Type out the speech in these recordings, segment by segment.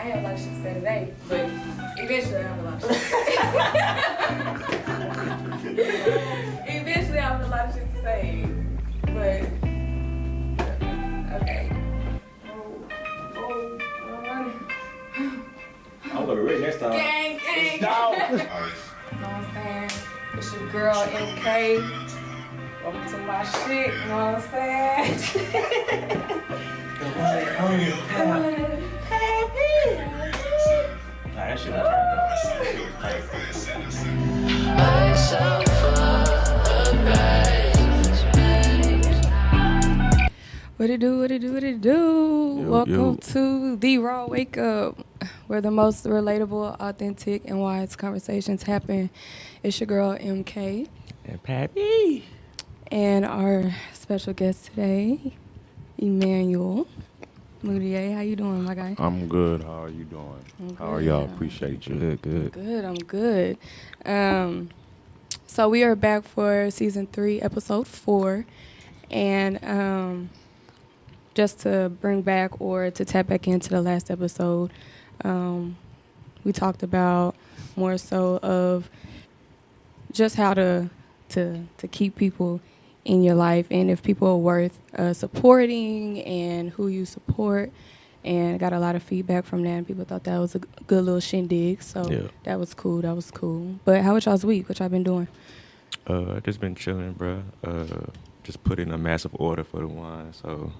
have a lot of shit to say today, but eventually I have a lot of shit to say. Eventually I have a lot of shit to say, but okay. I'm gonna be ready next time. Gang. You know what I'm saying? It's your girl MK. Welcome to my shit. You know what I'm saying? That shit was What it do? Welcome to the RAW Wakeup, where the most relatable, authentic, and wise conversations happen. It's your girl MK. And Pappy. And our special guest today, Emmanuel Mudiay. How you doing, my guy? I'm good. How are you doing? How are y'all? Appreciate you. Good. I'm good. So we are back for season 3, episode 4, and just to bring back or to tap back into the last episode, we talked about more so of just how to keep people in your life, and if people are worth supporting, and who you support, and got a lot of feedback from that, and people thought that was a good little shindig, so that was cool. But how was y'all's week? What y'all been doing? Just been chilling, bro. Just put in a massive order for the wine, so.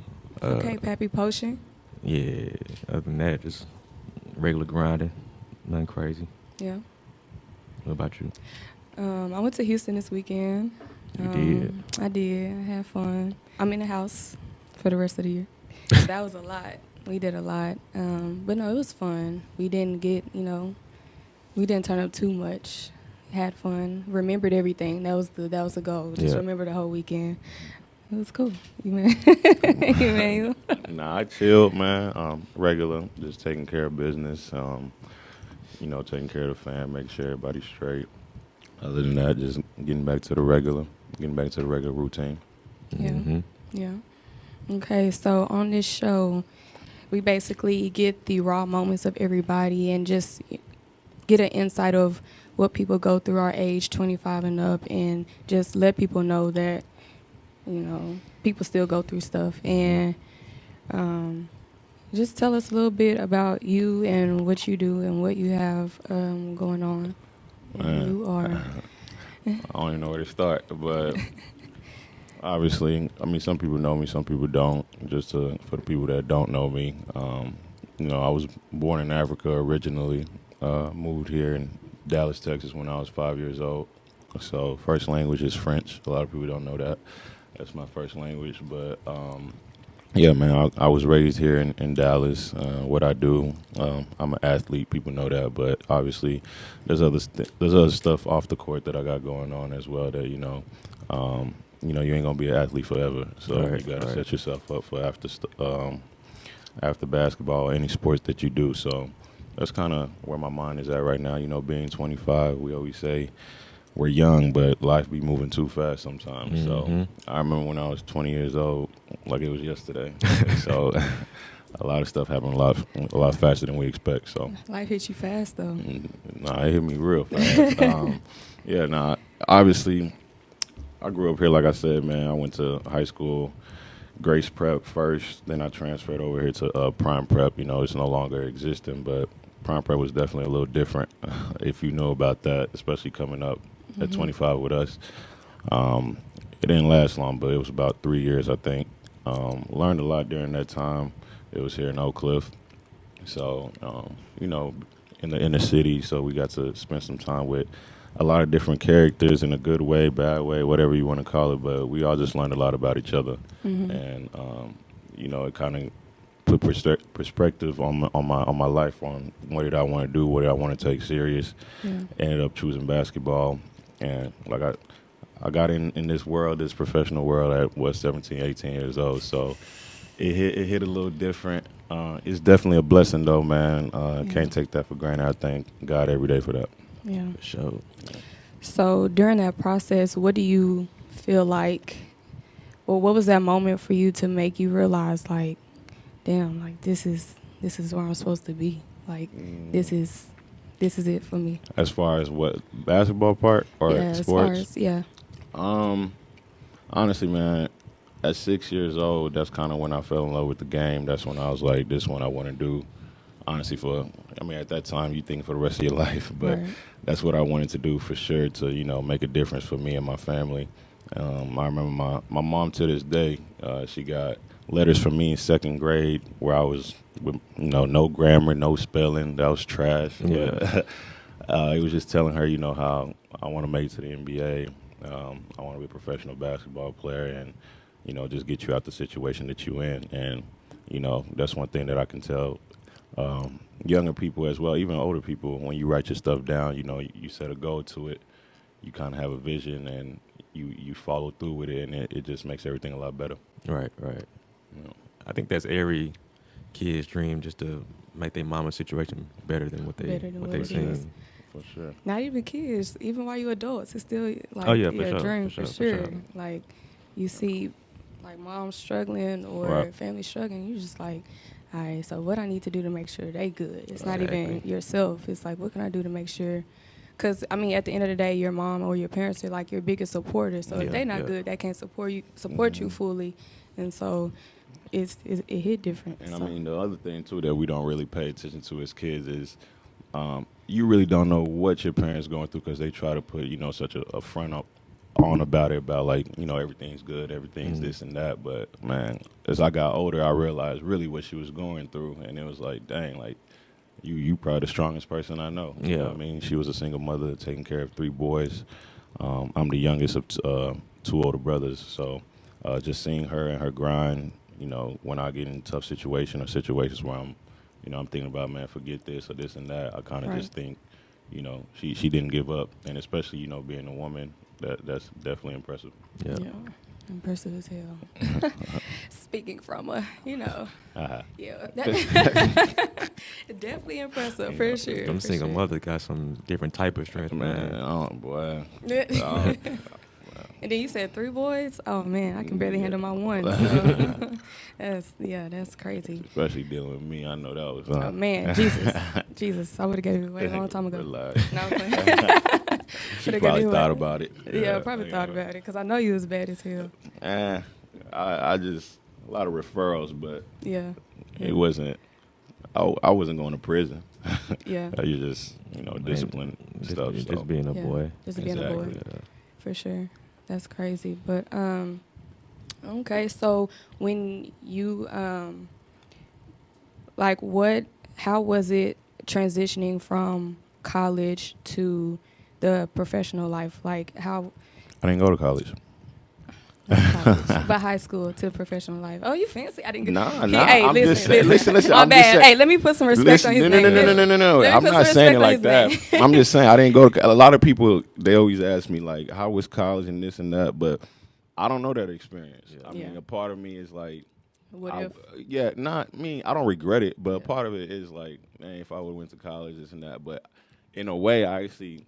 Okay, Pappy Potion. Yeah, other than that, just regular grinding, nothing crazy. Yeah. What about you? I went to Houston this weekend. You did? I did. I had fun. I'm in the house for the rest of the year. That was a lot. We did a lot. But no, it was fun. We didn't we didn't turn up too much. Had fun. Remembered everything. That was the goal. Just remember the whole weekend. It was cool. Emmanuel? Nah, I chilled, man. Regular, just taking care of business. Taking care of the fam, making sure everybody's straight. Other than that, just getting back to the regular routine. Yeah. Mm-hmm. Yeah. Okay, so on this show, we basically get the raw moments of everybody and just get an insight of what people go through our age, 25 and up, and just let people know that, people still go through stuff. And just tell us a little bit about you and what you do and what you have going on. You are. I don't even know where to start, but obviously, some people know me, some people don't. Just for the people that don't know me, I was born in Africa originally. Moved here in Dallas, Texas when I was 5 years old. So first language is French. A lot of people don't know that. That's my first language, but yeah, man, I was raised here in Dallas. What I do, I'm an athlete. People know that, but obviously, there's other stuff off the court that I got going on as well. That you ain't gonna be an athlete forever. So you gotta set yourself up for after basketball, any sports that you do. So that's kind of where my mind is at right now. Being 25, we always say we're young, but life be moving too fast sometimes. Mm-hmm. So I remember when I was 20 years old, like it was yesterday. So a lot of stuff happened a lot faster than we expect. So Life hit you fast, though. Nah, it hit me real fast. Obviously, I grew up here, like I said, man. I went to high school, Grace Prep first, then I transferred over here to Prime Prep. It's no longer existing, but Prime Prep was definitely a little different, if you know about that, especially coming up at 25 with us. It didn't last long, but it was about 3 years, I think. Learned a lot during that time. It was here in Oak Cliff. So, in the inner city, so we got to spend some time with a lot of different characters in a good way, bad way, whatever you want to call it, but we all just learned a lot about each other. Mm-hmm. And, it kind of put perspective on my life, on what did I want to do, what did I want to take serious. Yeah. Ended up choosing basketball, and like I got in this world, this professional world at 17, 18 years old, so it hit a little different. It's definitely a blessing though, man. Can't take that for granted. I thank God every day for that. Yeah. For sure. So during that process, what do you feel like, or what was that moment for you to make you realize, like, damn, like this is where I'm supposed to be? like this is it for me. As far as what, basketball part or Yeah, sports? as far as, yeah. Honestly, man, at 6 years old, that's kind of when I fell in love with the game. That's when I was like, this one I want to do. Honestly, at that time, you think for the rest of your life, but Right. that's what I wanted to do for sure to, make a difference for me and my family. I remember my mom to this day, she got letters from me in second grade where I was with, no grammar, no spelling. That was trash. Yeah. It was just telling her, how I want to make it to the NBA. I want to be a professional basketball player and, just get you out the situation that you in. And, that's one thing that I can tell younger people as well, even older people, when you write your stuff down, you set a goal to it, you kind of have a vision and you follow through with it, and it just makes everything a lot better. Right. I think that's every kid's dream, just to make their mama's situation better than what they seen. For sure. Not even kids, even while you adults, it's still like Oh, yeah, for your sure, dream for for sure. sure. Like you see like moms struggling or Right. family struggling, you just like, all right, so what I need to do to make sure they good? It's not even Exactly. yourself. It's like, what can I do to make sure? Because, at the end of the day, your mom or your parents are like your biggest supporters. So if they're not good, they can't support you fully. And so it hit different. And so. the other thing too that we don't really pay attention to as kids is you really don't know what your parents going through because they try to put such a front up on about it, about like everything's good, everything's this and that. But man, as I got older, I realized really what she was going through, and it was like, dang, like you probably the strongest person I know. You know what I mean, she was a single mother taking care of 3 boys. I'm the youngest of 2 older brothers, so just seeing her and her grind, when I get in tough situations or situations where I'm thinking about, man, forget this or this and that, I kind of just think, she didn't give up, and especially being a woman, that's definitely impressive. Yeah. Impressive as hell. Speaking from yeah, definitely impressive for sure. Them single mother got some different type of strength, man. Oh boy. And then you said 3 boys. Oh man, I can barely handle my one. So. That's crazy. Especially dealing with me, I know that was. Oh man, Jesus, I would have gave it away a long time ago. Relax. No, I'm She probably thought about it. Yeah, probably thought about it because I know you was bad as hell. I just a lot of referrals, but Yeah. it wasn't. I wasn't going to prison. Yeah. You just discipline stuff. Just being a boy. Just being a boy. Yeah. For sure. That's crazy. But okay, so when you how was it transitioning from college to the professional life? Like how I didn't go to college. but high school to professional life. Oh, you fancy? I didn't get Nah. Hey, I'm just saying. Listen. My I'm bad. just saying. Hey, let me put some respect on his name. No. Let I'm me put not some saying it respect like on his that. I'm just saying I didn't go to. A lot of people, they always ask me like, how was college and this and that, but I don't know that experience. I mean, a part of me is like, What if? Yeah, not me. I don't regret it, but a part of it is like, man, if I would have went to college, this and that. But in a way, I actually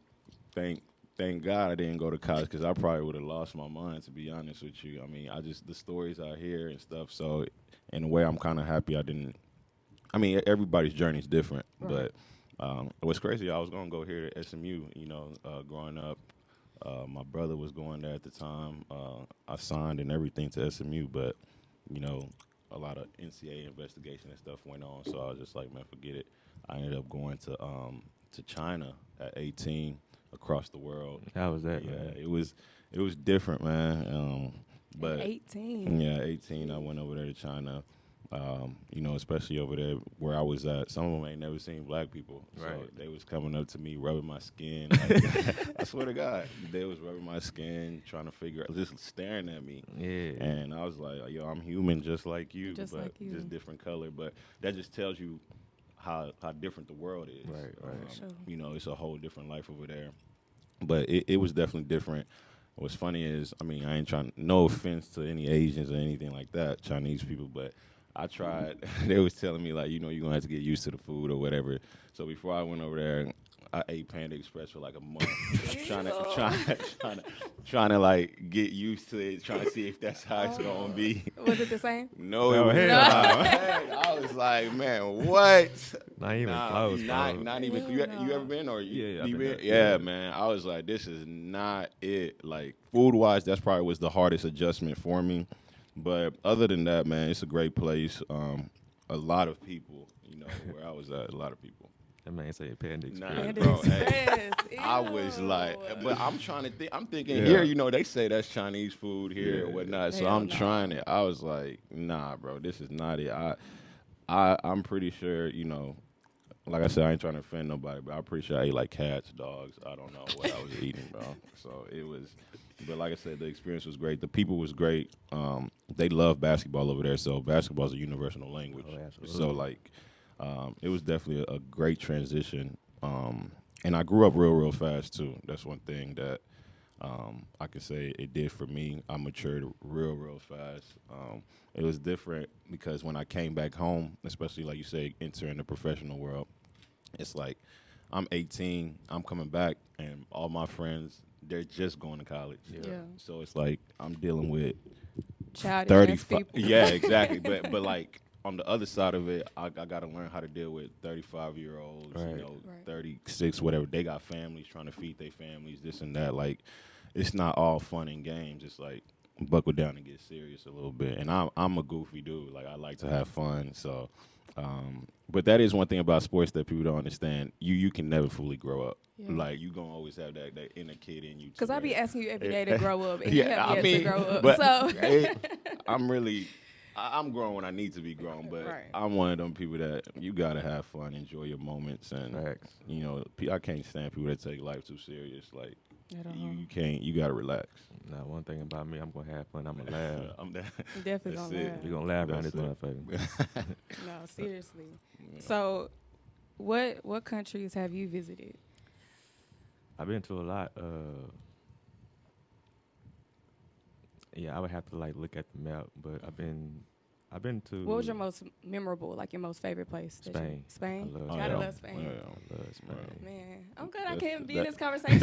thank God I didn't go to college because I probably would have lost my mind, to be honest with you. I mean, the stories I hear and stuff. So in a way, I'm kind of happy I didn't. I mean, everybody's journey is different, but what's crazy, I was gonna go here to SMU. Growing up, my brother was going there at the time. I signed and everything to SMU, but a lot of NCAA investigation and stuff went on. So I was just like, man, forget it. I ended up going to China at 18. Across the world. How was that? Yeah, man? it was different, man. But 18. Yeah, 18. I went over there to China. Especially over there where I was at. Some of them ain't never seen black people, so they was coming up to me, rubbing my skin. Like, I swear to God, they was rubbing my skin, trying to figure out, just staring at me. Yeah. And I was like, yo, I'm human, just like you, Just but like you. just different color. But that just tells you how different the world is. Right. Sure. It's a whole different life over there. But it was definitely different. What's funny is, I mean, I ain't trying, no offense to any Asians or anything like that, Chinese people, but I tried. They was telling me, like, you're going to have to get used to the food or whatever. So before I went over there, I ate Panda Express for like a month, trying to like get used to it, trying to see if that's how it's gonna be. Was it the same? No, it was hell not. I was like, man, what? Not even close, bro. Not even. You ever been or Yeah, you I've been been? there. Yeah, Yeah. man. I was like, this is not it. Like food wise, that's probably was the hardest adjustment for me. But other than that, man, it's a great place. A lot of people, where I was at, a lot of people. That man say Panda Express. Nah, Panda bro. Express. I was like, Ew. but I'm trying to think. I'm thinking Yeah. here, they say that's Chinese food here or whatnot. So Hell I'm no. trying it. I was like, nah, bro, this is not it. I'm pretty sure, like I said, I ain't trying to offend nobody, but I'm pretty sure I ate like cats, dogs. I don't know what I was eating, bro. So it was, but like I said, the experience was great. The people was great. They love basketball over there, so basketball is a universal language. Oh, absolutely. So like, it was definitely a great transition. And I grew up real fast too. That's one thing that I can say it did for me. I matured real fast. It was different because when I came back home, especially like you say, entering the professional world, it's like I'm 18, I'm coming back, and all my friends, they're just going to college. Yeah. So it's like I'm dealing with Childish 35. people. Yeah, exactly. but like on the other side of it, I got to learn how to deal with 35-year-olds, Right. Right. 36, whatever. They got families trying to feed their families, this and that. Like, it's not all fun and games. It's like buckle down and get serious a little bit. And I'm a goofy dude. Like I like to have fun. So, but that is one thing about sports that people don't understand. You can never fully grow up. Yeah. Like you gonna always have that inner kid in you. Because I be where- asking you every day to grow up, and you have yet to grow up. but So I'm grown when I need to be grown, but Right. I'm one of them people that you gotta have fun, enjoy your moments, and Facts. I can't stand people that take life too serious. Like At all. you can't, you gotta relax. Now, one thing about me, I'm gonna have fun. I'm gonna laugh. I'm that. Definitely That's gonna it. laugh. We gonna laugh around That's this it. motherfucker. No, seriously. So, what countries have you visited? I've been to a lot. Yeah, I would have to like look at the map, but I've been to. What was your most memorable, like your most favorite place? that you- Spain. Spain. I love Gotta Spain. love Spain. I love Spain. Man, I'm glad I That's- can't be in that- this conversation.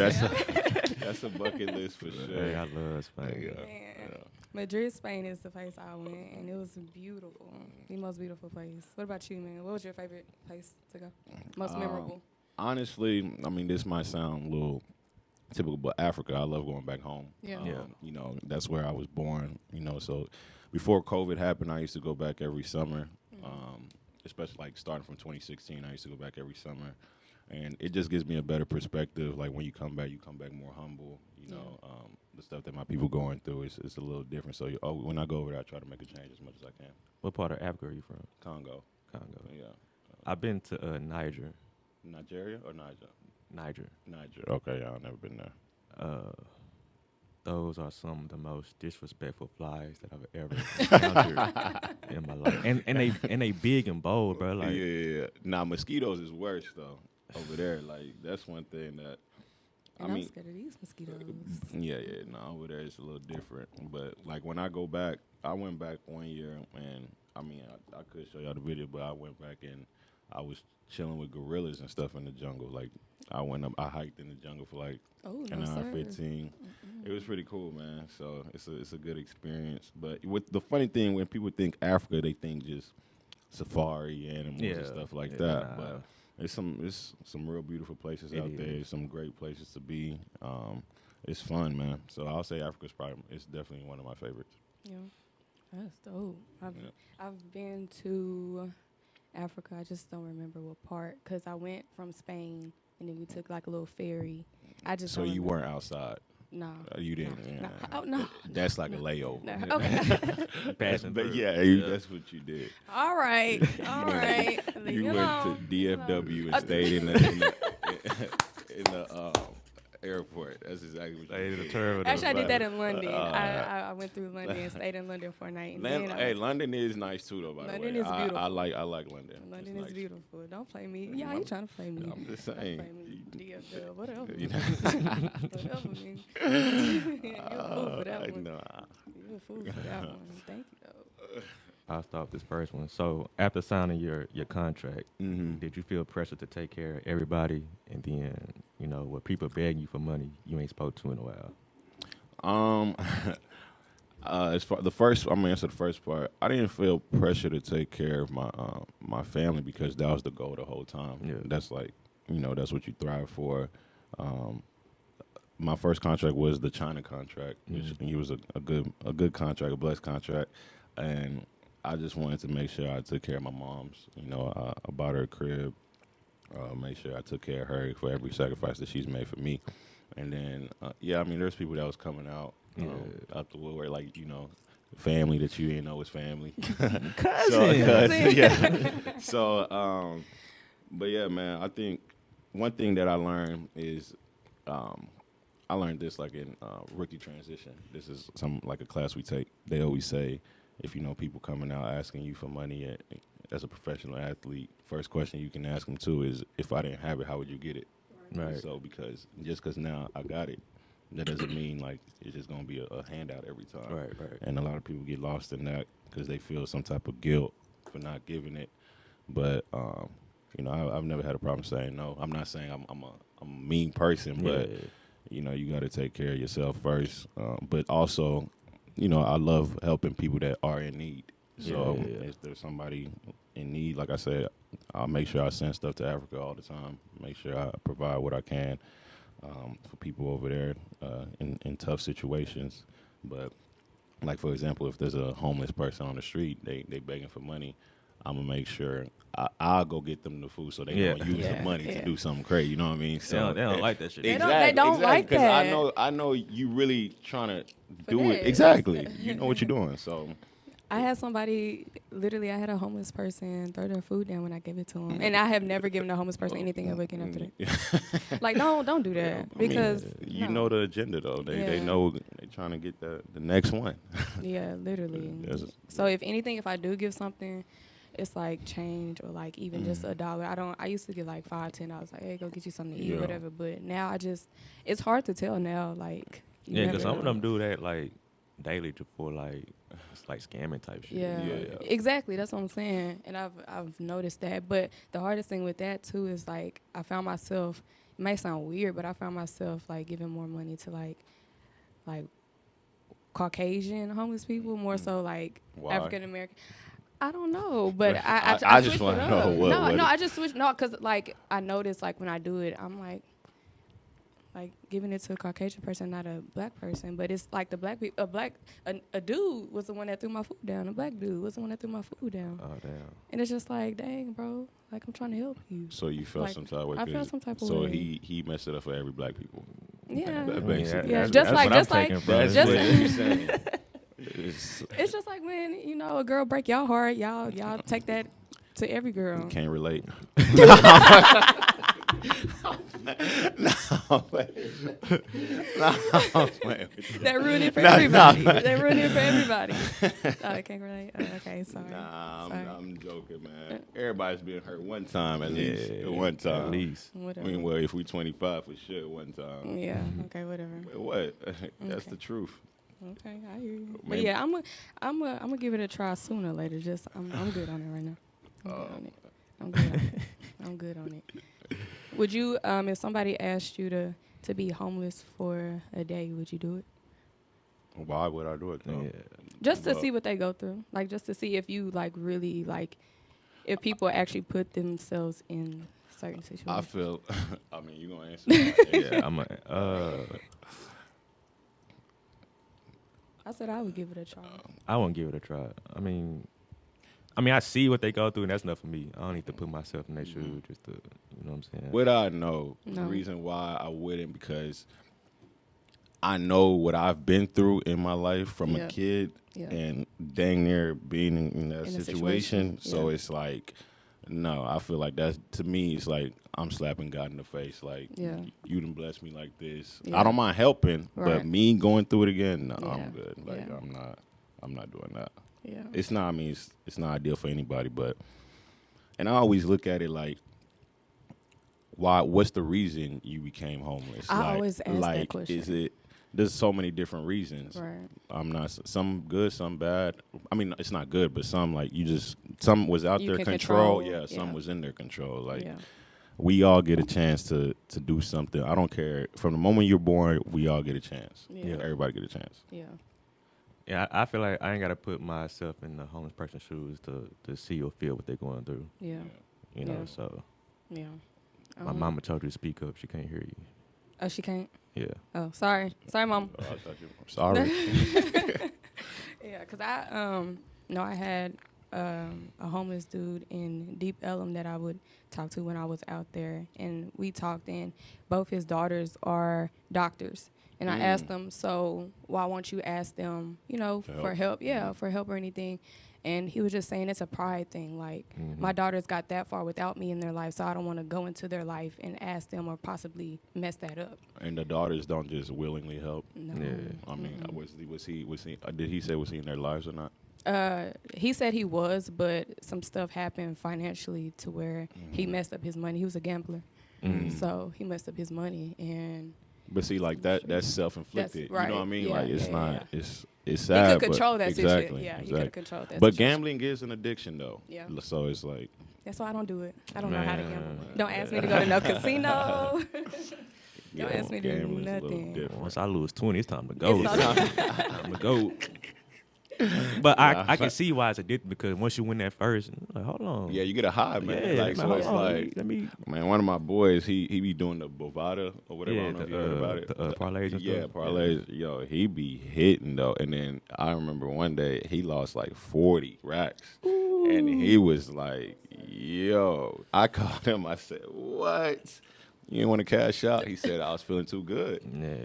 That's a bucket list for sure. Hey, I love Spain. Yeah. Man. Madrid, Spain is the place I went, and it was beautiful. The most beautiful place. What about you, man? What was your favorite place to go? Most memorable? Honestly, I mean, this might sound a little typical, but Africa, I love going back home. Yeah. Yeah. That's where I was born, so before COVID happened, I used to go back every summer, especially like starting from 2016, I used to go back every summer. And it just gives me a better perspective. Like when you come back more humble, the stuff that my people going through is a little different. So when I go over there, I try to make a change as much as I can. What part of Africa are you from? Congo. Congo. Yeah. I've been to Niger. Nigeria or Niger? Niger. Niger. Okay, yeah, I've never been there. Those are some of the most disrespectful flies that I've ever encountered in my life. And they big and bold, bro. Like yeah. Nah, mosquitoes is worse though. Over there, like that's one thing that And I'm scared of these mosquitoes. Yeah. No, over there it's a little different. But like when I go back, I went back one year, and I mean I could show y'all the video, but I went back and I was chilling with gorillas and stuff in the jungle. Like I hiked in the jungle for like an hour 15. It was pretty cool, man. So it's a good experience. But with the funny thing, when people think Africa, they think just safari animals and stuff like that. Nah. But it's some real beautiful places out there. Some great places to be. It's fun, man. So I'll say it's definitely one of my favorites. Yeah, that's dope. I've been to Africa. I just don't remember what part, because I went from Spain and then we took like a little ferry. So you weren't outside. No. You didn't. No. Yeah. Oh no. That's like a layover. No. Okay. passing But through. yeah, that's what you did. All right. You went to DFW and stayed in the airport. That's exactly what Stayed you in the did. terminal. Actually, I did that in London. I went through London and stayed in London for a night. And then I went- London is nice too, though. By London the way, is beautiful. I like London. London It's is nice. beautiful. Don't play me. Yeah, you trying to play me? I'm just Don't saying. play me. DFW, whatever. You know? Whatever, man. You're a fool for that one. No, You're a fool for that one. Thank you, though. I'll start this first one. So after signing your contract, Mhm. did you feel pressure to take care of everybody? And then, when people beg you for money, you ain't supposed to in a while. As far the first, I'm gonna answer the first part. I didn't feel pressure to take care of my family because that was the goal the whole time. Yeah. That's like, that's what you thrive for. My first contract was the China contract, which he was a good contract, a blessed contract, and I just wanted to make sure I took care of my mom's. I bought her a crib, made sure I took care of her for every sacrifice that she's made for me, and then there's people that was coming out. Out the woodwork, like family that you didn't know was family, cousin. yeah. So, but yeah, man, I think one thing that I learned is, I learned this like in rookie transition. This is like a class we take. They always say, if people coming out asking you for money as a professional athlete, first question you can ask them too is, if I didn't have it, how would you get it? Right. So because now I got it, that doesn't mean like it's just gonna be a handout every time. Right. And a lot of people get lost in that because they feel some type of guilt for not giving it. But I've never had a problem saying no. I'm not saying I'm a mean person, but you got to take care of yourself first. But also, I love helping people that are in need. So if there's somebody in need, like I said, I'll make sure I send stuff to Africa all the time. Make sure I provide what I can for people over there in tough situations. But like, for example, if there's a homeless person on the street, they begging for money, I'm going to make sure I'll go get them the food so they don't use the money to do something crazy. You know what I mean? So they don't like that shit. They don't like that. Because I know you really trying to do Finesse. it. Exactly. You know what you're doing. So I had somebody, literally, I had a homeless person throw their food down when I gave it to them. And I have never given a homeless person anything ever again after that. Like, don't do that. Because, you know the agenda, though. They know they're trying to get the next one. Yeah, literally. So if anything, if I do give something, it's like change or like even just $1. I used to get like $5, $10. Like, hey, go get you something to eat or whatever. But now it's hard to tell now. Like, because some of them do that like daily for like, it's like scamming type shit. Yeah, exactly. That's what I'm saying. And I've noticed that. But the hardest thing with that too is like I found myself. It may sound weird, but I found myself like giving more money to like Caucasian homeless people, more so like African American. I don't know, but I just want to know what. No, I just switched. No, because like I noticed like when I do it, I'm like giving it to a Caucasian person, not a black person. But it's like the black people, a dude was the one that threw my food down. A black dude was the one that threw my food down. Oh damn! And it's just like, dang, bro, like I'm trying to help you. So you felt like, some type of way. I felt some type of so way. he messed it up for every black people. Yeah. That's just what like I'm saying. It's just like when a girl break y'all heart, y'all take that to every girl. You can't relate. That ruined it for everybody. That ruined it for everybody. Oh, I can't relate. Oh, okay, sorry. I'm joking, man. Everybody's been hurt one time at least. One time. At least. Whatever. I mean, well, if we 25 for sure, one time. Yeah. Okay. Whatever. What? That's the truth. Okay, I hear you. But yeah, I'm gonna give it a try sooner or later. Just I'm good on it right now. I'm good on it. Would you, if somebody asked you to be homeless for a day, would you do it? Why would I do it though? Yeah. Just to see what they go through, like just to see if you like really like if people actually put themselves in certain situations. I feel. I mean, you gonna answer? That? Yeah, I said I would give it a try. I won't give it a try. I mean, I see what they go through, and that's enough for me. I don't need to put myself in their shoes just to, you know what I'm saying? Would I know? The reason why I wouldn't, because I know what I've been through in my life from a kid and dang near being in that situation. So it's like, no, I feel like that's, to me, it's like I'm slapping God in the face. Like, you done blessed me like this. I don't mind helping, but me going through it again, no, I'm good. Like, I'm not doing that. Yeah. It's not, it's not ideal for anybody, and I always look at it like, what's the reason you became homeless? I always ask that question. There's so many different reasons. Right. I'm not, some good, some bad. I mean, it's not good, but some like some was out their control. Yeah, some was in their control. Like, we all get a chance to do something. I don't care. From the moment you're born, we all get a chance. Yeah. Everybody get a chance. Yeah. Yeah, I feel like I ain't gotta put myself in the homeless person's shoes to see or feel what they're going through. Yeah. You know, Yeah. so Yeah. my mama told you to speak up. She can't hear you. Oh, she can't? Yeah. Oh, sorry. Sorry, Mom. Oh, I thought I'm sorry. Yeah, because I had a homeless dude in Deep Ellum that I would talk to when I was out there. And we talked, and both his daughters are doctors. And I asked them, so why won't you ask them, for help? Yeah, for help or anything. And he was just saying it's a pride thing. Like, my daughters got that far without me in their life, so I don't want to go into their life and ask them or possibly mess that up. And the daughters don't just willingly help. No. Yeah. I mean, was he? Did he say was he in their lives or not? He said he was, but some stuff happened financially to where he messed up his money. He was a gambler, so he messed up his money. And But see, like that's self-inflicted. That's right. You know what I mean? Yeah, like it's yeah, not. yeah. It's sad. He could control but that exactly, situation. Yeah, he exactly. could have controlled that. But situation. gambling is an addiction, though. Yeah. So it's like. That's why I don't do it. I don't know how to gamble. Man. Don't ask me to go to no casino. Don't ask me to do gambling's a little nothing. different. Once I lose 20, it's time to go. It's Time to go. But I can see why it's addictive, because once you win that first, like, hold on. Yeah, you get a high, man. Yeah, like so, hold it's on, like, let me man, one of my boys, he be doing the Bovada or whatever. I yeah, don't know if you heard about it. the parlays and Yeah, stuff. parlays. Yo, he be hitting though. And then I remember one day he lost like 40 racks, and he was like, "Yo," I called him. I said, "What? You didn't want to cash out?" He said, "I was feeling too good." Yeah.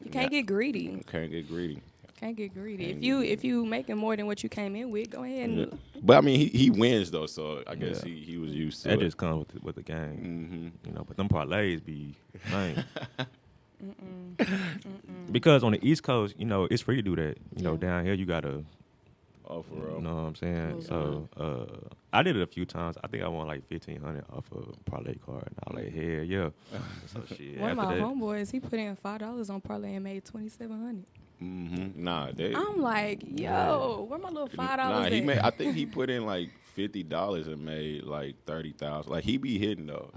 You can't get greedy. Can't get greedy. Can't get greedy. Can't If you making more than what you came in with, go ahead and Yeah. But I mean, he wins though, so I guess Yeah. he was used to That it. just comes with the game. But them parlays be, man. Because on the East Coast, it's free to do that. Yeah. Down here you gotta, Oh, for real. you know what I'm saying? Yeah. So I did it a few times. I think I won like $1,500 off a parlay card. And I was like, hell yeah. So shit. one of after my that, homeboys, he put in $5 on parlay and made $2,700. Nah, they. I'm like, yo, where my little $5 Nah, he at? made. I think he put in like $50 and made like 30,000. Like he be hitting though,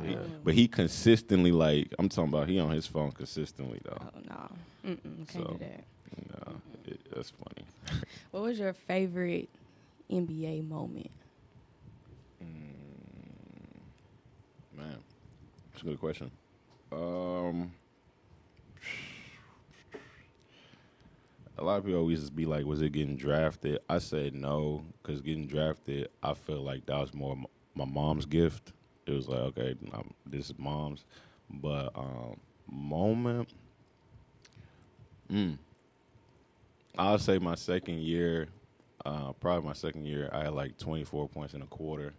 but he consistently like I'm talking about. He on his phone consistently though. Oh no, can't So- do that. Nah, that's funny. What was your favorite NBA moment? Man, that's a good question. A lot of people always just be like, was it getting drafted? I said no, because getting drafted, I feel like that was more my mom's gift. It was like, okay, this is mom's. But moment, I'll say my second year, probably my second year, I had like 24 points in a quarter.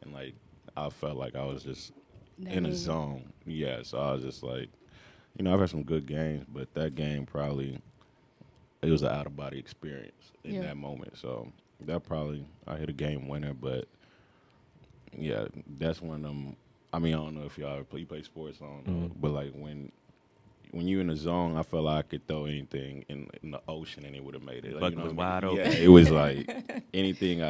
And like, I felt like I was just in a zone. Yeah, so I was just like, I've had some good games, but that game probably, it was an out-of-body experience in that moment. So that probably, I hit a game winner, but yeah, that's one of them. I mean, I don't know if y'all play sports, I don't know, but like when you're in the zone, I felt like I could throw anything in the ocean and it would have made it. Like, Bucket was wide open. Yeah, it was like anything,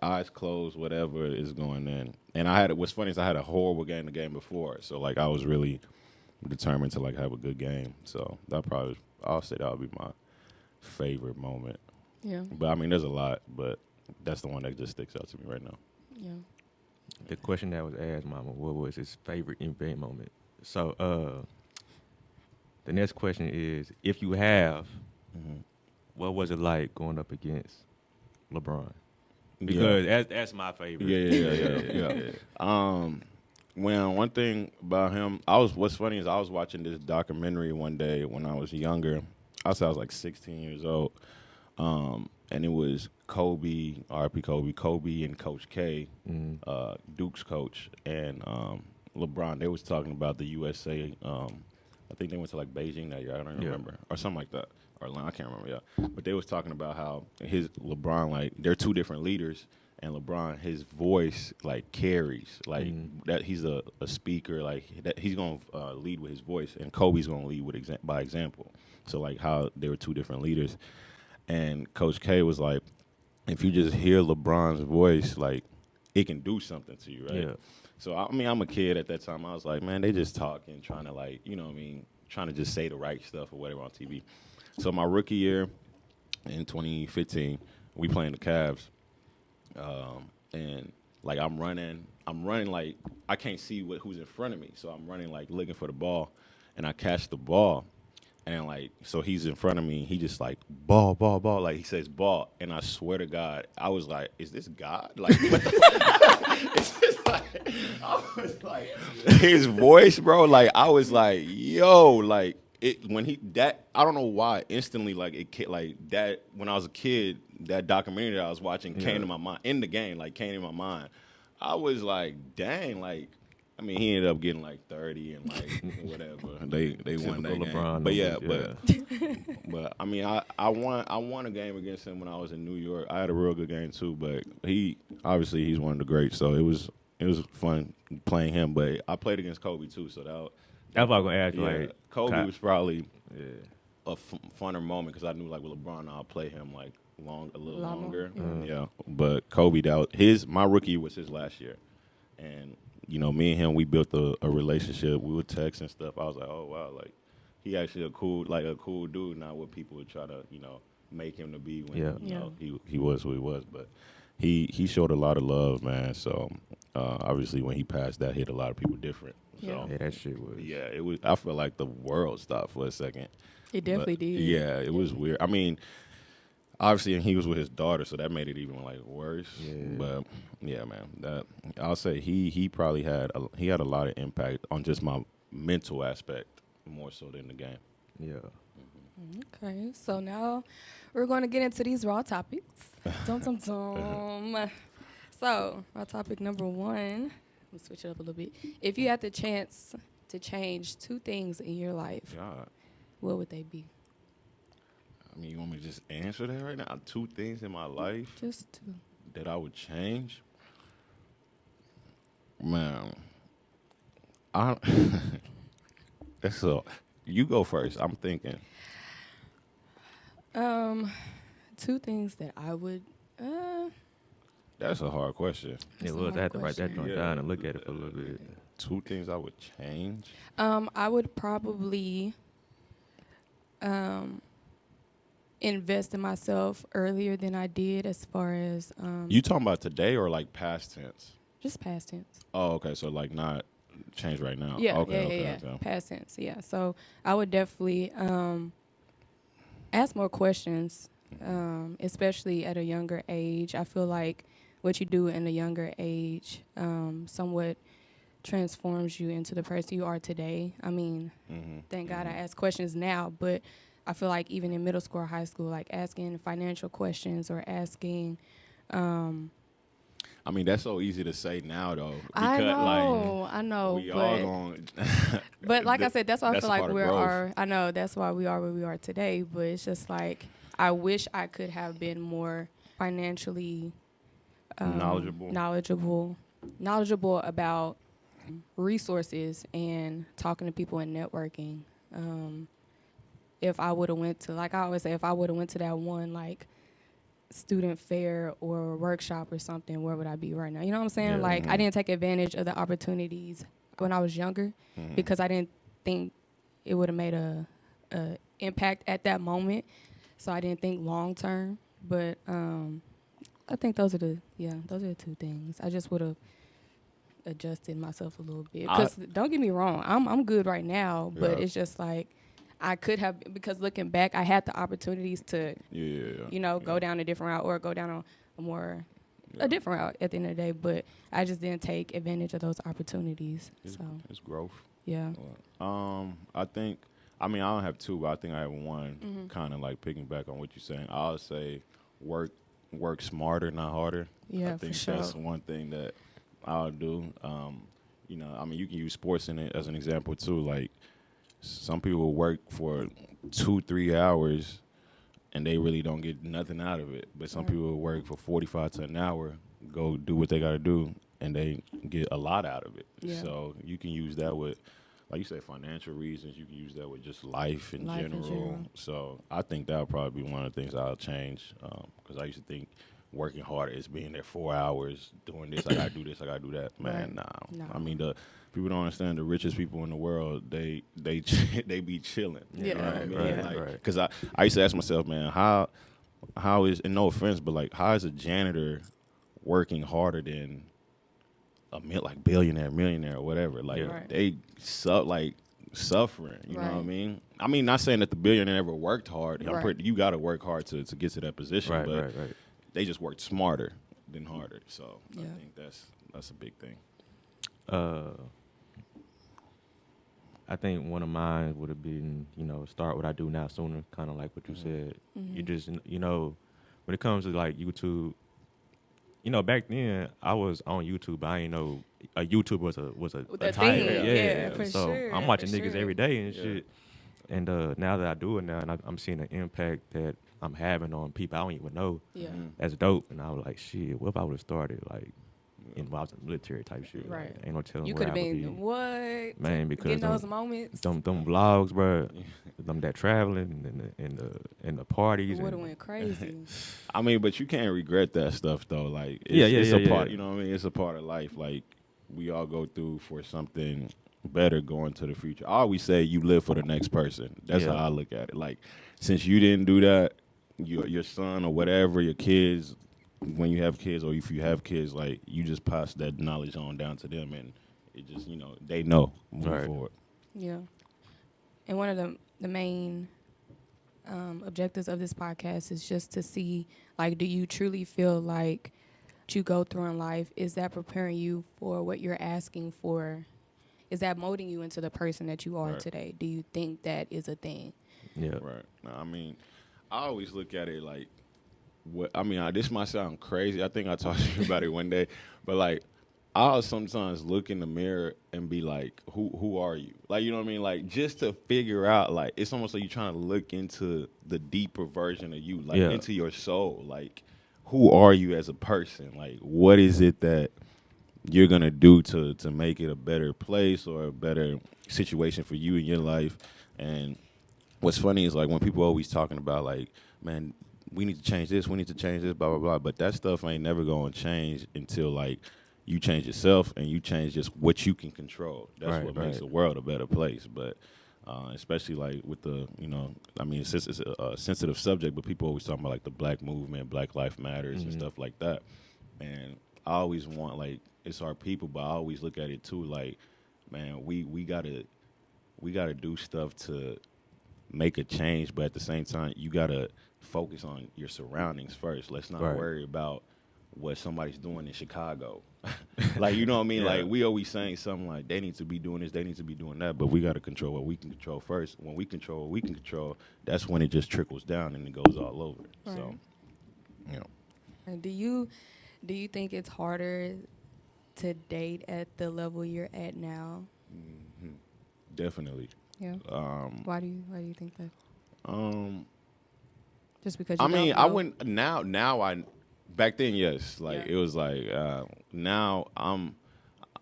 eyes closed, whatever is going in. And what's funny is I had a horrible game the game before, so like I was really determined to like have a good game. So I'll say that would be my favorite moment. Yeah, But I mean, there's a lot, but that's the one that just sticks out to me right now. yeah. the question that was asked, Mama, what was his favorite NBA moment? So the next question is, if you have, what was it like going up against LeBron? Because that's my favorite. Yeah. When one thing about him, what's funny is I was watching this documentary one day when I was younger. I was like 16 years old, and it was Kobe, R.P. Kobe and Coach K, Duke's coach, and LeBron. They was talking about the USA. I think they went to like Beijing that year. I don't remember, or something like that. Or I can't remember. Yeah, but they was talking about how LeBron, like, they're two different leaders, and LeBron, his voice like carries, like that he's a speaker, like that he's gonna lead with his voice, and Kobe's gonna lead with by example. So like how they were two different leaders, and Coach K was like, if you just hear LeBron's voice, like it can do something to you, right? Yeah. So I mean, I'm a kid at that time. I was like, man, they just talking, trying to like, trying to just say the right stuff or whatever on TV. So my rookie year, in 2015. We playing the Cavs, and like I'm running like I can't see who's in front of me, so I'm running like looking for the ball, and I catch the ball, and like so he's in front of me. He just like ball, like he says ball, and I swear to God, I was like, is this God? Like what the it's just like I was like his voice, bro. Like I was like, yo, like. When he that I don't know why instantly like it like that when I was a kid that documentary that I was watching came to my mind in the game like came to my mind. I was like, dang, like I mean he ended up getting like 30 and like whatever they won that LeBron game. But But I mean I won a game against him when I was in New York. I had a real good game too, but he obviously he's one of the greats, so it was fun playing him. But I played against Kobe too, so that's what I was gonna ask you. yeah, Like Kobe was probably a funner moment because I knew like with LeBron I'll play him like a little longer. Yeah, but Kobe, my rookie was his last year, and you know me and him we built a relationship. We would text and stuff. I was like, oh wow, like he actually a cool dude, not what people would try to make him to be when you know he was who he was, but. He showed a lot of love, man. So obviously, when he passed, that hit a lot of people different. So, yeah, that shit was. Yeah, it was. I felt like the world stopped for a second. It definitely did. Yeah, it was weird. I mean, obviously, he was with his daughter, so that made it even like worse. Yeah. But yeah, man, I'll say he probably had a lot of impact on just my mental aspect more so than the game. Yeah. Okay, so now we're going to get into these raw topics. So, raw topic number 1. We'll switch it up a little bit. If you had the chance to change 2 things in your life, what would they be? I mean, you want me to just answer that right now? 2 things in my life? Just 2. That I would change? Man. You go first. I'm thinking. 2 things that I would. That's a hard question. It was. I had to write that joint down and look at it for a little bit. 2 things I would change. I would probably invest in myself earlier than I did, as far as. You talking about today or like past tense? Just past tense. Oh, okay. So like not change right now. Yeah. Okay. Past tense. Yeah. So I would definitely ask more questions, especially at a younger age. I feel like what you do in a younger age somewhat transforms you into the person you are today. I mean, thank God I ask questions now, but I feel like even in middle school or high school, like asking financial questions or asking. I mean, that's so easy to say now, though. Because, I know. We all going. But like I said, that's why I feel like I know that's why we are where we are today. But it's just like I wish I could have been more financially knowledgeable about resources and talking to people and networking. If I would have went to, like I always say, if I would have went to that one like student fair or workshop or something, where would I be right now? You know what I'm saying? Yeah. Like I didn't take advantage of the opportunities when I was younger because I didn't think it would have made a impact at that moment. So I didn't think long term. But I think those are the 2 things. I just would have adjusted myself a little bit. Because don't get me wrong, I'm good right now, but it's just like I could have, because looking back, I had the opportunities to, go down a different route or go down a different route at the end of the day. But I just didn't take advantage of those opportunities. It's growth. Yeah. I think, I don't have 2, but I think I have 1 kind of like picking back on what you're saying. I'll say work smarter, not harder. Yeah, I think for sure. that's one thing that I'll do. You can use sports in it as an example too. Like, some people work for 2-3 hours and they really don't get nothing out of it. But some people work for 45 to an hour, go do what they got to do, and they get a lot out of it. Yeah. So you can use that with, like you said, financial reasons. You can use that with just life in general. So I think that would probably be one of the things I'll change, because I used to think working harder is being there 4 hours, doing this, I got to do this, I got to do that. Man, no. I mean, people don't understand the richest people in the world, they be chilling. Yeah. Right. Because I used to ask myself, man, how how is, and no offense, but like, how is a janitor working harder than like billionaire, millionaire, or whatever? Like, Right. they suffering. You know what I Right. mean? I mean, not saying that the billionaire never worked hard. Right. You got to work hard to get to that position, Right, but right. they just worked smarter than harder. So Yeah. I think that's a big thing. I think one of mine would have been, start what I do now sooner, kind of like what you said. You just, when it comes to like YouTube, back then I was on YouTube, but I didn't know a YouTuber was a The title. thing, yeah, for so sure, I'm watching for niggas sure. every day and shit. And now that I do it now, and I'm seeing the impact that I'm having on people I don't even know, Yeah. that's dope. And I was like, shit, what if I would have started like involved in the military type shit? Right. Like, ain't no telling You where could I have would been be. what? Man, because getting those moments. them vlogs, bro, them that traveling and the parties. Would have and went crazy. I mean, but you can't regret that stuff though. Like, it's a part. yeah. You know what I mean? It's a part of life. Like, we all go through for something better going to the future. I always say you live for the next person. That's how I look at it. Like, since you didn't do that, your son or whatever, your kids, when you have kids or if you have kids, like, you just pass that knowledge on down to them, and it just, they know moving forward. Yeah. And one of the main objectives of this podcast is just to see, like, do you truly feel like what you go through in life, is that preparing you for what you're asking for? Is that molding you into the person that you are today? Do you think that is a thing? Yeah. Right. No, I mean, I always look at it like, this might sound crazy. I think I talked to you about it one day, but like, I'll sometimes look in the mirror and be like, who are you? Like, you know what I mean? Like, just to figure out, like, it's almost like you're trying to look into the deeper version of you, like, into your soul. Like, who are you as a person? Like, what is it that you're going to do to make it a better place or a better situation for you in your life? And what's funny is, like, when people are always talking about, like, man, we need to change this, blah, blah, blah. But that stuff ain't never going to change until, like, you change yourself and you change just what you can control. That's what makes the world a better place. But especially, like, with the, it's a sensitive subject, but people always talking about, like, the black movement, Black Lives Matters and stuff like that. And I always want, like, it's our people, but I always look at it too, like, man, we gotta do stuff to make a change, but at the same time, you gotta focus on your surroundings first. Let's not worry about what somebody's doing in Chicago. Like, you know what I mean? Like, we always saying something like, they need to be doing this, they need to be doing that, but we got to control what we can control first. When we control what we can control, that's when it just trickles down and it goes all over. Right. So, And do you think it's harder to date at the level you're at now? Mm-hmm. Definitely. Yeah. Why do you think that? Just because you don't know? I wouldn't now. Back then, yes. Like, it was like, now I'm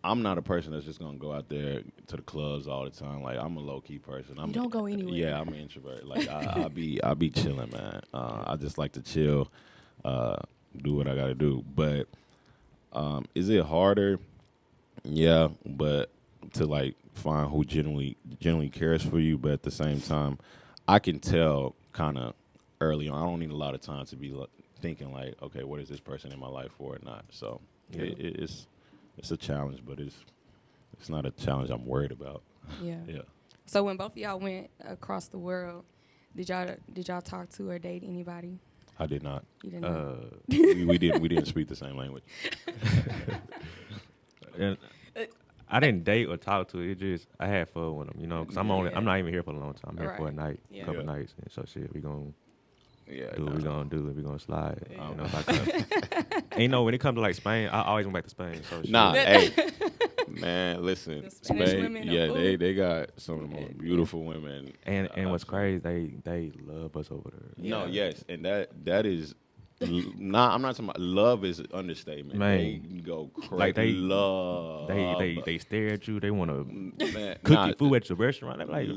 not a person that's just gonna go out there to the clubs all the time. Like, I'm a low key person. You don't go anywhere. Yeah, I'm an introvert. Like, I'll be chilling, man. I just like to chill, do what I gotta do. But is it harder? Yeah, but to, like, find who genuinely cares for you. But at the same time, I can tell kind of early on. I don't need a lot of time to be thinking, like, okay, what is this person in my life for or not? So it's a challenge, but it's not a challenge I'm worried about. Yeah. Yeah. So when both of y'all went across the world, did y'all talk to or date anybody? I did not. You did not. We didn't speak the same language. And I didn't date or talk to it. It just, I had fun with them, because I'm not even here for a long time. I'm here for a night, a couple nights. And so shit, we gonna do what we gonna do. We gonna slide. When it comes to, like, Spain, I always went back to Spain. So shit. Nah, hey, man, listen, The Spanish Spain, women, they got some of the most beautiful women. And what's crazy, they love us over there. No, yes, and that is. I'm not talking about love is an understatement. Man. They go crazy. Like, they love. They stare at you. They want to Man, cook your food at your restaurant. They're like,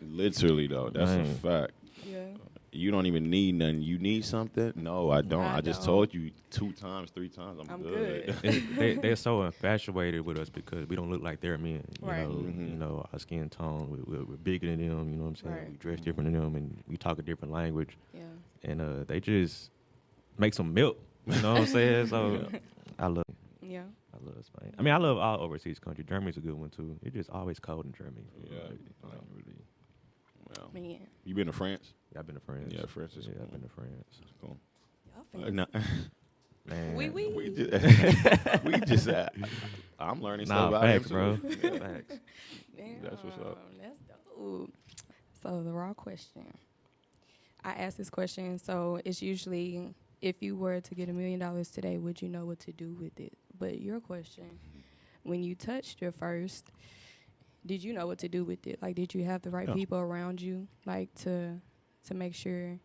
literally though, that's a fact. Yeah. You don't even need nothing. You need something? No, I don't. I just don't. told you 2 times, 3 times. I'm good. they're so infatuated with us because we don't look like their men. Right. Our skin tone, we're bigger than them. You know what I'm saying? Right. We dress different than them, and we talk a different language. Yeah. and they just make some milk. You know what I'm saying? So I love. Yeah. I love Spain. I mean, I love all overseas countries. Germany's a good one too. It's just always cold in Germany. Yeah. Really. Well, Man. you been to France? Yeah, I've been to France. Yeah, France is Yeah, cool. I've been to France. That's cool. Y'all fancy. No, Man. we just I'm learning stuff about facts, him bro. too. Yeah. Facts. Damn, That's what's up. That's dope. So the raw question. I asked this question, so it's usually if you were to get $1 million today, would you know what to do with it? But your question, when you touched your first, did you know what to do with it? Like, did you have the right people around you, like to make sure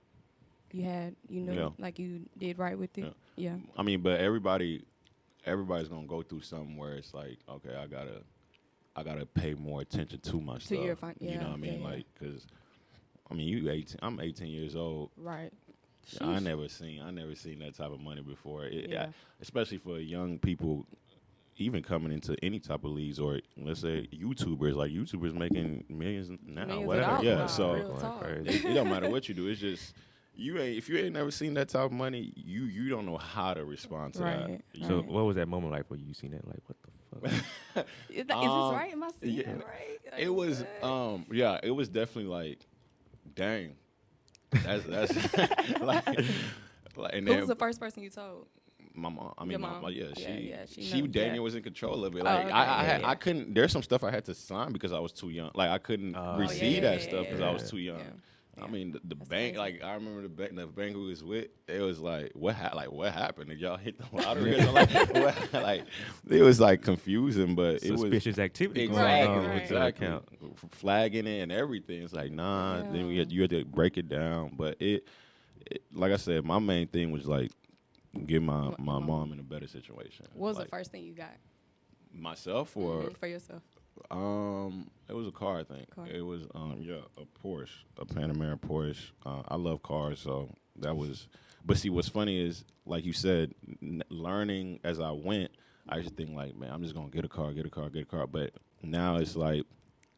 you knew, like you did right with it? Yeah. I mean, but everybody's gonna go through something where it's like, okay, I gotta pay more attention to my stuff. Your you know what I mean? Yeah. Like, cause I mean, I'm 18 years old. Right. I never seen that type of money before. Especially for young people, even coming into any type of leagues, or let's say YouTubers. Like YouTubers making millions now, Millions whatever. of Yeah, dollars. so Real talk. it don't matter what you do. It's just if you ain't never seen that type of money, you don't know how to respond to that. So what was that moment like when you seen that? Like, what the fuck? Is this right? Am I seeing yeah. it right? Like, It was it was definitely like, dang. That's like and who was the first person you told? my mom. I mean, Your mom. She Daniel was in control of it. Like okay. I couldn't. There's some stuff I had to sign because I was too young. Like I couldn't receive that stuff because I was too young. Yeah. I mean, the bank. crazy. Like I remember the bank we was with. It was like, what happened? Did y'all hit the lottery? Like it was like confusing, but it was Suspicious activity going exactly, on with the account. flagging it and everything. It's like, nah. Then you had to break it down. But it, like I said, my main thing was like get my mom in a better situation. What was like, the first thing you got? Myself or For yourself? it was a car, I think. Car. It was a Porsche, a Panamera Porsche. I love cars, so that was. But see, what's funny is, like you said, learning as I went, I used to think like, man, I'm just gonna get a car. But now it's like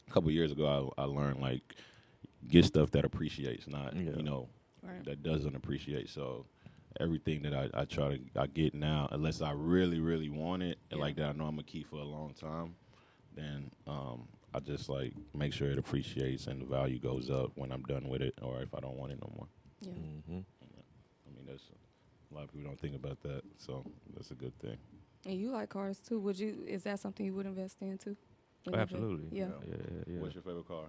a couple years ago, I learned like get stuff that appreciates, not that doesn't appreciate. So everything that I get now, unless I really, really want it, and like that I know I'm gonna keep for a long time, then I just like make sure it appreciates and the value goes up when I'm done with it, or if I don't want it no more. Yeah. Mm-hmm. I mean, that's a lot of people don't think about that, so that's a good thing. And you like cars too. Is that something you would invest in too? Absolutely. Yeah. What's your favorite car?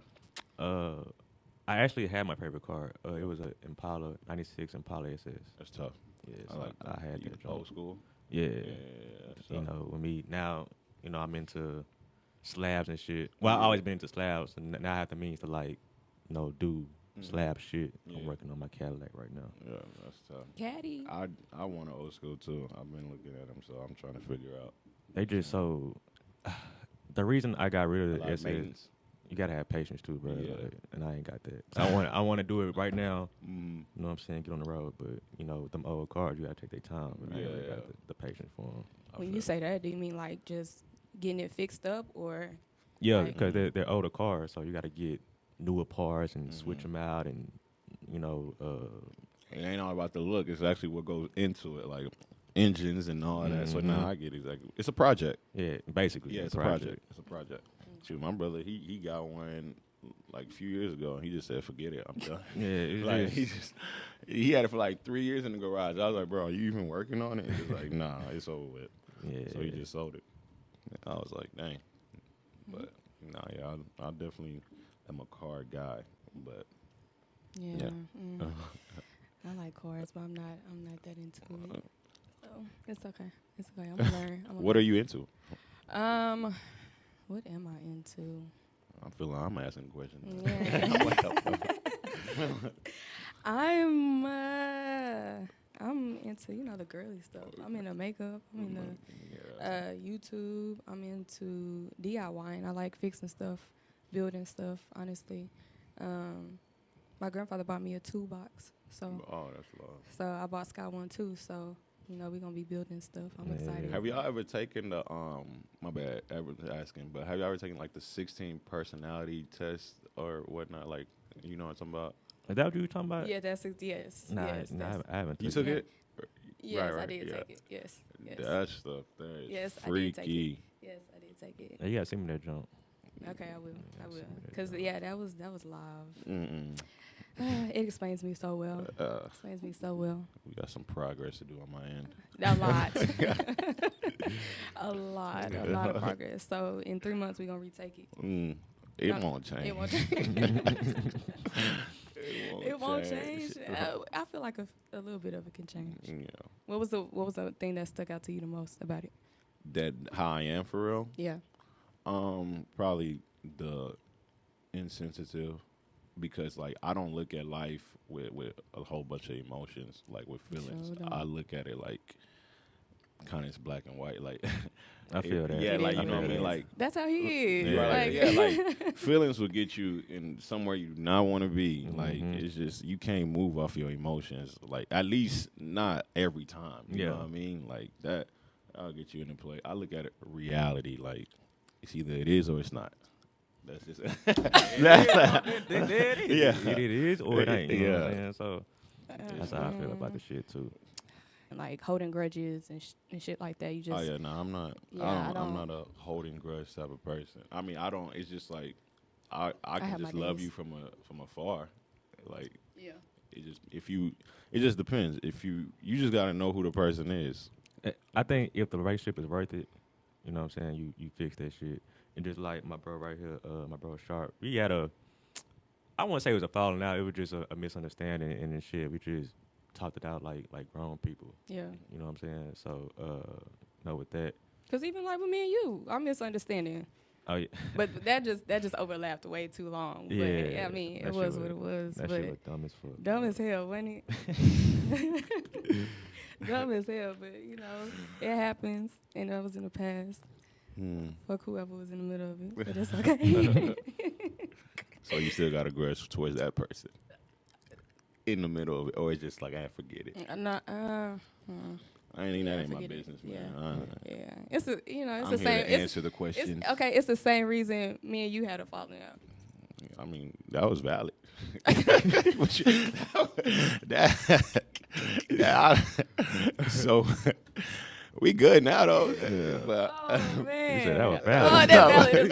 I actually had my favorite car. It was an Impala, 96 Impala SS. That's tough. Yeah, I so like that. I had You that old joint. school. Yeah. Yeah. With me now, I'm into slabs and shit. Well, I always been into slabs, and now I have the means to do slab shit. I'm working on my Cadillac right now. Yeah, that's tough. Caddy. I want an old school too. I've been looking at them, so I'm trying to figure out. They just so. The reason I got rid of the SS, maintenance. you gotta have patience too, bro. Yeah. And I ain't got that. So I want to do it right now. Mm. You know what I'm saying? Get on the road, but them old cars, you gotta take their time. But I ain't really got the patience for them. When you say that, do you mean like just getting it fixed up, or? Yeah, like, because they're older cars, so you got to get newer parts and switch them out, and It ain't all about the look. It's actually what goes into it, like engines and all that. So now I get exactly. It's a project. Yeah, basically. Yeah, it's a project. It's a project. Shoot, my brother, he got one like a few years ago, and he just said, "Forget it, I'm done." Yeah, like he had it for like 3 years in the garage. I was like, "Bro, are you even working on it?" He was like, "Nah, it's over with." Yeah. So he just sold it. I was like, "Dang," but I definitely am a car guy, but Yeah. I like cars, but I'm not that into it. So it's okay. It's okay. I'm gonna learn. What are you into? What am I into? I feel like I'm asking a question. Yeah. I'm into the girly stuff. I'm into makeup. I'm into YouTube. I'm into DIYing. I like fixing stuff, building stuff. Honestly, my grandfather bought me a toolbox. So That's love. So I bought Sky one too. So we're gonna be building stuff. I'm excited. Have y'all ever taken the my bad, ever asking, but have y'all ever taken like the 16 personality test or whatnot? Like, you know what I'm talking about? Is that what you were talking about? Yeah, that's yes. Nah, yes, nah, that's, I haven't. You took took it? yes, Right, I did yeah. take it. Yes, yes. That stuff there is Yes, I did take freaky. it. Yes, I did take it. Yeah, you gotta send me that junk. Okay, I will. I will. send me that Cause junk. yeah, that was live. Mm-mm. It explains me so well. Explains me so well. We got some progress to do on my end. A lot. a lot of progress. So in 3 months we're gonna retake it. It No, won't change. It won't change. It won't change. I feel like a little bit of it can change. Yeah. What was the thing that stuck out to you the most about it? That how I am for real. Yeah. Probably the insensitive, because like I don't look at life with a whole bunch of emotions, like with feelings. Sure don't. I look at it like kind of black and white. Like I feel that. Yeah, It like is you know what what I it mean. is. Like That's how he is. yeah, like feelings will get you in somewhere you do not want to be. Like Mhm. it's just you can't move off your emotions. Like at least not every time. You Yeah. know what I mean? Like that, I'll get you in the play. I look at it reality. Like it's either it is or it's not. That's just Yeah. It is or it ain't. You know what I'm Yeah. saying? So that's how I feel about the shit too. Like holding grudges and shit like that. You just Oh yeah, no, I'm not. Yeah, I'm not a holding grudge type of person. I mean, I don't. It's just like I have can my just love days. you from afar. Like yeah. it just it just depends. If you just gotta know who the person is. I think if the relationship is worth it, you know what I'm saying, you fix that shit. And just like my bro right here, my bro Sharp, we had I wouldn't say it was a falling out, it was just a misunderstanding and then shit. We just talked it out like grown people. Yeah. You know what I'm saying? So, no, with that. Because even like with me and you, I'm misunderstanding. Oh, yeah. But that just overlapped way too long. Yeah, But I mean, that it shit was what it was. That But shit was dumb as fuck. dumb as hell, wasn't it? Dumb as hell, but you know, it happens, and that was in the past. Fuck whoever was in the middle of it, but it's okay. So you still got a grudge towards that person in the middle of it, or it's just like I forget it. I ain't even that ain't my forget it. business, man. Yeah, it's a, you know, it's I'm the here same. to answer the questions. It's okay. It's the same reason me and you had a falling out. I mean, that was valid. But you- so we good now though. But, Oh man, You said that was oh, valid. that's valid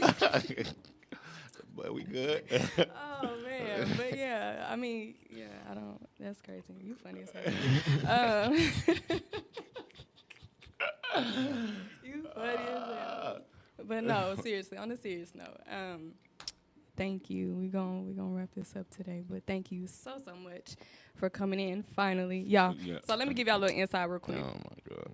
as fuck. but we good. Oh man, but yeah, I mean, yeah, I don't. That's crazy. You funny as hell. You funny as hell. But no, seriously. On a serious note, thank you. We gonna wrap this up today. But thank you so much for coming in finally, y'all. Yeah. So let me give y'all a little insight real quick. Oh my god.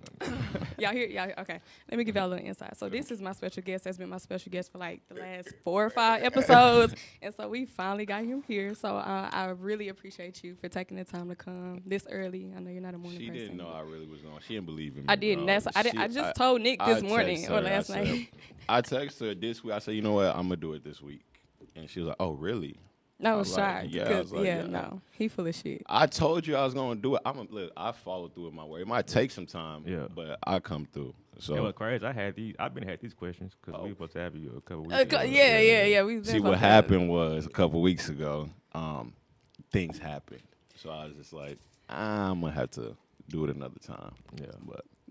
Y'all here? Y'all okay? Let me give y'all a little insight. So this is my special guest. That's been my special guest for like the last 4 or 5 episodes, and so we finally got him here. So I really appreciate you for taking the time to come this early. I know you're not a morning She person. didn't know I really was on. She didn't believe in me. I didn't. bro. I just told Nick this I morning text or her, last I said- night. I texted her this week. I said, you know what? I'm gonna do it this week. And she was like, oh really? I was was like, shocked. yeah, I because, was like, yeah. no, he full of shit. I told you I was gonna do it. I followed through with my word. It might take some time, Yeah. but I come through. So It was crazy. I've been had these questions because we were supposed to have you a couple weeks ago. Yeah. We see what happened was a couple weeks ago, things happened. So I was just like, I'm gonna have to do it another time. Yeah.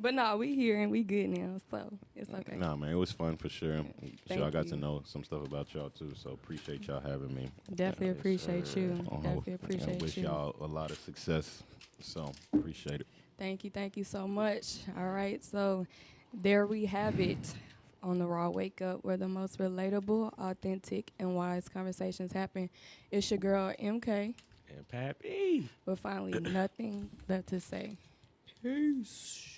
But no, we here and we good now, so it's okay. Nah, man, it was fun for sure. Thank Sure, I got you. to know some stuff about y'all too. So appreciate y'all having me. Definitely Yes, appreciate sir. you. I Definitely appreciate wish you. y'all a lot of success. So appreciate it. Thank you so much. All right, so there we have it on the RAW Wake Up, where the most relatable, authentic, and wise conversations happen. It's your girl MK, And Pappy. but finally nothing left to say. Peace.